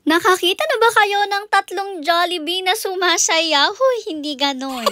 Nakakita na ba kayo ng 3 Jollibee na sumasayaw? Huy, hindi ganon.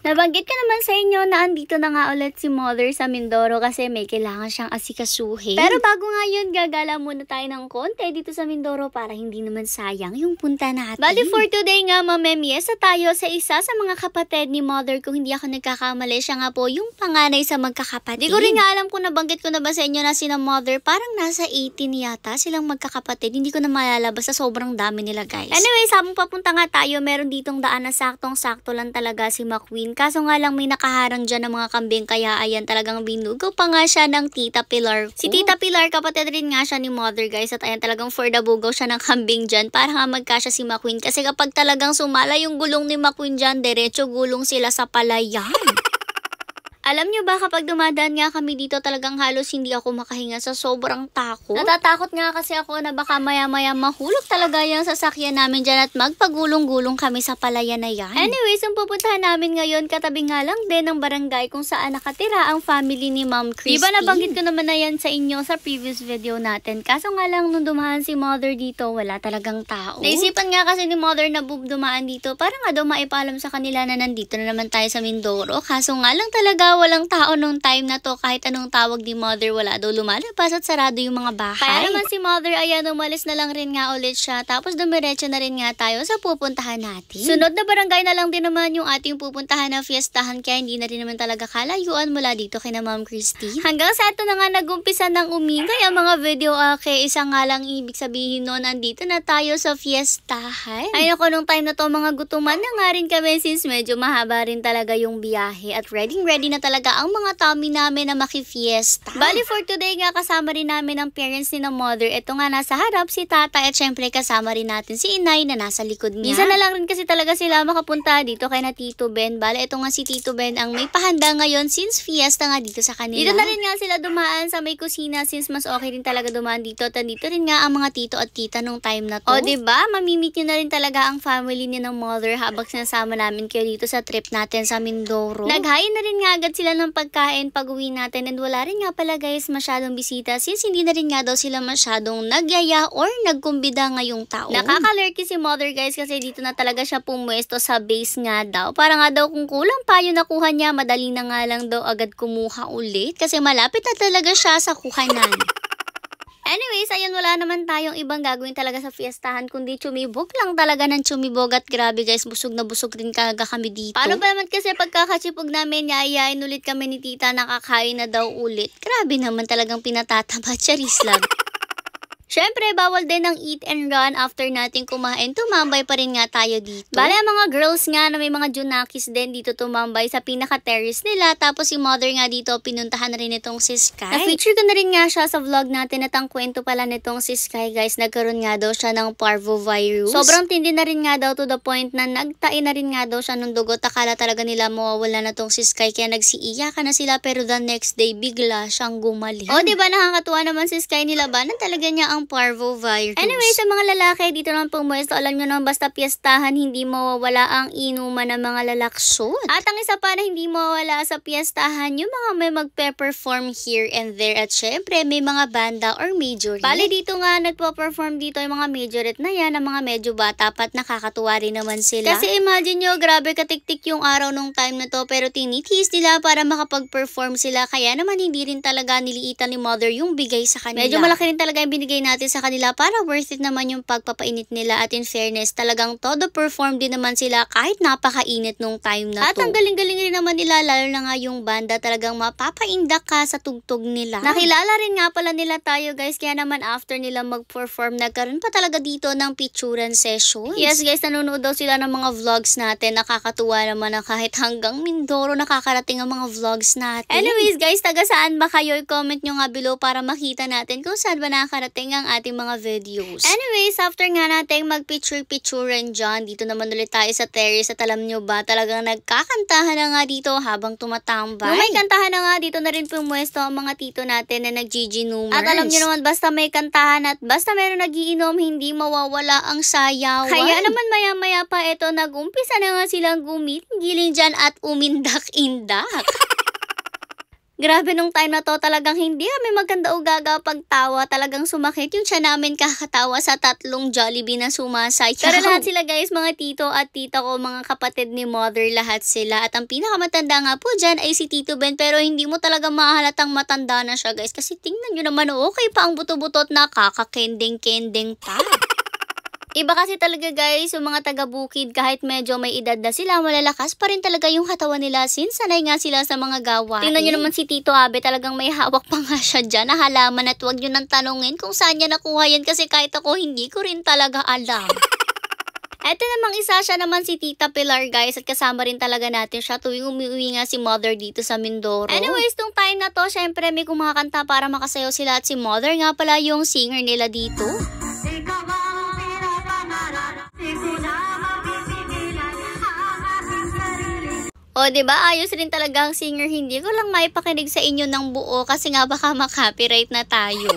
Nabanggit ko naman sa inyo na andito na nga ulit si Mother sa Mindoro kasi may kailangan siyang asikasuhin. Pero bago nga yun, gagala muna tayo ng konti dito sa Mindoro para hindi naman sayang yung punta natin. Bali for today nga, mamemyesa tayo sa isa sa mga kapatid ni Mother. Kung hindi ako nagkakamali, siya nga po yung panganay sa magkakapatid. Di ko rin nga alam kung nabanggit ko na ba sa inyo na sina Mother, parang nasa 18 yata silang magkakapatid. Hindi ko na maalala, basta sobrang dami nila guys. Anyways, habang papunta nga tayo, meron ditong daan na saktong-sakto lang talaga si McQueen. Kaso nga lang may nakaharang dyan ng mga kambing kaya ayan talagang binugaw pa nga siya ng Tita Pilar ko. Si Tita Pilar kapatid rin nga siya ni Mother guys at ayan talagang for the bugaw siya ng kambing dyan para nga magkasya si McQueen kasi kapag talagang sumala yung gulong ni McQueen dyan, diretso gulong sila sa palayan. Alam nyo ba kapag dumadaan nga kami dito talagang halos hindi ako makahinga sa sobrang takot. Natatakot nga kasi ako na baka maya-maya mahulog talaga yung sasakyan namin dyan at magpagulong-gulong kami sa palayan na yan. Anyways, ang pupuntahan namin ngayon katabi nga lang din ng barangay kung saan nakatira ang family ni Ma'am Christine. Diba nabanggit ko naman na yan sa inyo sa previous video natin. Kaso nga lang nung dumaan si Mother dito, wala talagang tao. Naisipan nga kasi ni Mother na dumaan dito para nga daw maipaalam sa kanila na nandito na naman tayo sa Mindoro. Kaso nga lang talaga walang tao nung time na to, kahit anong tawag ni Mother wala daw lumalabas at sarado yung mga bahay. Kaya naman si Mother ayan umalis na lang rin nga ulit siya tapos dumiretso na rin nga tayo sa pupuntahan natin. Sunod na barangay na lang din naman yung ating pupuntahan na fiestahan kaya hindi na rin naman talaga kalayuan mula dito kay na Ma'am Christine. Hanggang sa ito na nga nagumpisa ng umingay ang mga video isa nga lang ibig sabihin nun andito na tayo sa fiestahan. Ay naku nung time na to mga gutuman na nga rin kami since medyo mahaba rin talaga yung biyahe at ready na talaga ang mga tummy namin na makifiesta. Bali for today nga kasama rin namin ang parents ni na Mother. Ito nga nasa harap si Tata at syempre kasama rin natin si Inay na nasa likod niya. Minsan na lang rin kasi talaga sila makapunta dito kay na Tito Ben. Bali ito nga si Tito Ben ang may pahanda ngayon since fiesta nga dito sa kanila. Dito na rin nga sila dumaan sa may kusina since mas okay rin talaga dumaan dito. At dito rin nga ang mga tito at tita nung time na to. O diba? Mamimit nyo na rin talaga ang family ni na Mother habang sinasama namin kayo dito sa trip natin sa Mindoro. Naghain na rin nga agad sila ng pagkain pag-uwi natin and wala rin nga pala guys masyadong bisita since hindi na rin nga daw sila masyadong nagyaya or nagkumbida ngayong taon. Nakaka-lurky si Mother guys kasi dito na talaga siya pumwesto sa base nga daw. Para nga daw kung kulang pa yung nakuha niya, madali na nga lang daw agad kumuha ulit kasi malapit na talaga siya sa kuhanan. Anyways, ayun wala naman tayong ibang gagawin talaga sa fiestahan kundi tsumibog lang talaga ng tsumibog at grabe guys, busog na busog rin kaga kami dito. Paano ba naman kasi pagkakatsipog namin, yayain ulit kami ni tita nakakain na daw ulit. Grabe naman talagang pinatataba, charis lang. Syempre, bawal din ang eat and run after natin kumain. Tumambay pa rin nga tayo dito. Bale, ang mga girls nga na may mga junakis din dito tumambay sa pinaka-terrace nila. Tapos si Mother nga dito, pinuntahan na rin itong si Sky. Na-feature ko na rin nga siya sa vlog natin at ang kwento pala nitong si Sky, guys, nagkaroon nga daw siya ng parvovirus. Sobrang tindi na rin nga daw to the point na nagtain na rin nga daw siya ng dugot. Akala talaga nila mawawala na tong si Sky kaya nagsiiyakan na sila pero the next day bigla siyang gumaling. O, diba nakakatuwa naman si Sky, nilabanan talaga niya ang parvovirus. Anyway, sa mga lalaki, dito naman pumuesto, alam nyo naman basta piyestahan, hindi mawawala ang inuman ng mga lalaksot. At ang isa pa na hindi mawawala sa piyestahan, yung mga may magpe-perform here and there. At syempre, may mga banda or majorette. Bali dito nga, nagpo-perform dito yung mga majorette na yan, ang mga medyo bata pat nakakatuwa rin naman sila. Kasi imagine nyo, grabe katiktik yung araw nung time na to, pero tinitiis nila para makapag-perform sila. Kaya naman hindi rin talaga niliitan ni Mother yung bigay sa kanila. Medyo malaki rin talaga yung binigay natin sa kanila para worth it naman yung pagpapainit nila at in fairness talagang todo perform din naman sila kahit napakainit nung time na to. At ang galing-galing rin naman nila lalo na nga yung banda talagang mapapaindak ka sa tugtog nila. Nakilala rin nga pala nila tayo guys kaya naman after nila mag-perform nagkaroon pa talaga dito ng picturean sessions. Yes guys, nanonood daw sila ng mga vlogs natin. Nakakatuwa naman na kahit hanggang Mindoro nakakarating ang mga vlogs natin. Anyways guys, taga saan ba kayo? I-comment nyo nga below para makita natin kung saan ba nakakarating ang ating mga videos. Anyways, after nga natin mag-picture-picturean dyan, dito naman ulit tayo sa terrace at alam nyo ba, talagang nagkakantahan na nga dito habang tumatambay. Nung may kantahan na nga, dito na rin pumwesto ang mga tito natin na nag-GG-numers. At alam nyo naman, basta may kantahan at basta meron nagiinom, hindi mawawala ang sayawan. Kaya naman maya-maya pa ito, nag-umpisa na nga silang gumiling dyan at umindak-indak. Grabe nung time na to, talagang hindi kami maganda o gaga pagtawa. Talagang sumakit yung tiyan namin kakatawa sa 3 Jollibee na sumasayaw. Pero lahat sila guys, mga tito at tita ko, mga kapatid ni mother, lahat sila. At ang pinakamatanda nga po dyan ay si Tito Ben. Pero hindi mo talaga mahalatang matanda na siya guys. Kasi tingnan nyo naman, okay pa ang buto-butot na kakakending-kending pa. Iba kasi talaga guys, yung mga taga-bukid, kahit medyo may edad na sila, malalakas pa rin talaga yung katawan nila since sanay nga sila sa mga gawain. Tingnan nyo naman si Tito Abe, talagang may hawak pa nga siya dyan na halaman at huwag nyo nang tanungin kung saan niya nakuha yan kasi kahit ako hindi ko rin talaga alam. Eto namang isa siya naman si Tita Pilar guys at kasama rin talaga natin siya tuwing umuwi nga si mother dito sa Mindoro. Anyways, tong time na to, syempre may kumakanta para makasayaw sila at si mother nga pala yung singer nila dito. O, diba? Ayos rin talaga ang singer. Hindi ko lang maipakinig sa inyo ng buo kasi nga baka makopyright na tayo.